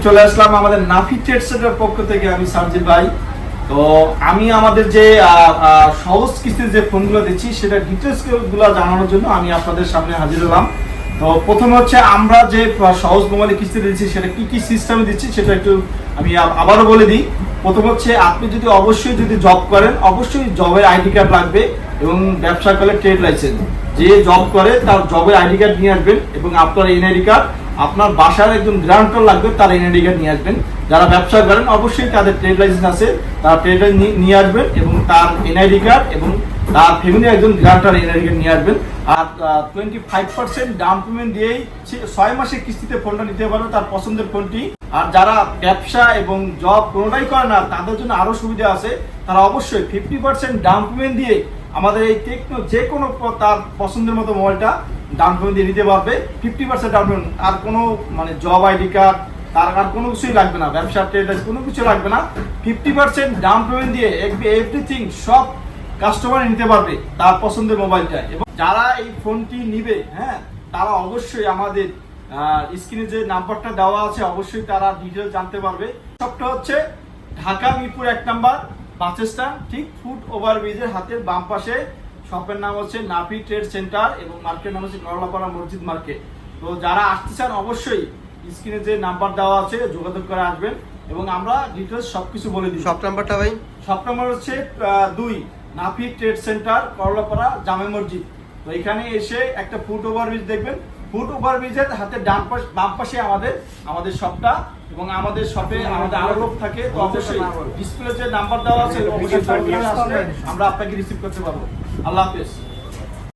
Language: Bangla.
চলে আসলাম আমাদের নাফি ট্রেড সেন্টারের পক্ষ থেকে। আমি সার্জিল ভাই। তো আমি আমাদের যে সহজ কিস্তির যে ফোনগুলো দিচ্ছি সেটা ডিটেলস গুলো জানানোর জন্য আমি আপনাদের সামনে হাজির হলাম। তো প্রথমে হচ্ছে আমরা যে সহজ মোবাইলে কিস্তি দিচ্ছি সেটা কি কি সিস্টেমে দিচ্ছি সেটা একটু আমি আবারও বলে দিই। প্রথম হচ্ছে আপনি যদি অবশ্যই যদি জব করেন অবশ্যই জবের আইডি কার্ড লাগবে এবং ব্যবসা করলে ট্রেড লাইসেন্স। যে জব করে তার জবের আইডি কার্ড নিয়ে আসবেন এবং আপনার এনআইডি কার্ড, আপনার বাসার একজন গ্রান্টার লাগবে তার এনআইডি কার্ড নিয়ে আসবেন। যারা ব্যবসা করেন অবশ্যই তাদের ট্রেড লাইসেন্স আছে, তারা ট্রেড লাইসেন্স নিয়ে আসবেন এবং তার এনআইডি কার্ড এবং তার ফ্যামিলি একজন গ্রান্টার এনআইডি কার্ড নিয়ে আসবেন। আর 25% ডাউন পেমেন্ট দিয়েই 6 মাসের কিস্তিতে ফোনটা নিতে পারবে তার পছন্দের ফোনটি। আর যারা ব্যবসা এবং জব কোনোটাই করে না তাদের জন্য আরো সুবিধা আছে, তারা অবশ্যই 50% ডাউন পেমেন্ট দিয়ে আমাদের এই টেকনো যে কোনো তার পছন্দের মতো মোবাইলটা ডাউন পেমেন্ট দিয়ে নিতে পারবে। 50% ডাউন পেমেন্ট, আর কোনো মানে জব আইডি কার্ড তার আর কোনো কিছুই লাগবে না, ব্যবসা ট্রেড কোনো কিছু লাগবে না। 50% ডাউন পেমেন্ট দিয়ে এভরিথিং সব কাস্টমার নিতে পারবে তার পছন্দের মোবাইলটা। এবং যারা এই ফোনটি নিবে তারা অবশ্যই আমাদের স্ক্রিনে যে নাম্বারটা দেওয়া আছে অবশ্যই তারা ডিটেল জানতে পারবে। সবটা হচ্ছে Dhaka Mirpur 1 number bus stand, ঠিক ফুট ওভারব্রিজের হাতের বাম পাশে। শপের নাম হচ্ছে নাফি ট্রেড সেন্টার এবং মার্কেট নাম হচ্ছে করলাপাড়া মসজিদ মার্কেট। তো যারা আসতে চান অবশ্যই স্ক্রিনে যে নাম্বার দেওয়া আছে যোগাযোগ করে আসবেন এবং আমরা ডিটেলস সবকিছু বলে দিই। শপ নাম্বারটা ভাই? শপ নাম্বার হচ্ছে 2 নাফি ট্রেড সেন্টার করলাপাড়া জামে মসজিদ। তো এখানে এসে একটা ফুট ওভারব্রিজ দেখবেন, ফুট ওভারব্রিজের হাতে বাম পাশে আমাদের শপটা এবং আমাদের শপে আমাদের আরো লোক থাকে। তো অবশ্যই ডিসপ্লে যে নাম্বার দেওয়া আছে আমরা আপনাকে রিসিভ করতে পারবো। আল্লাহ হাফেজ।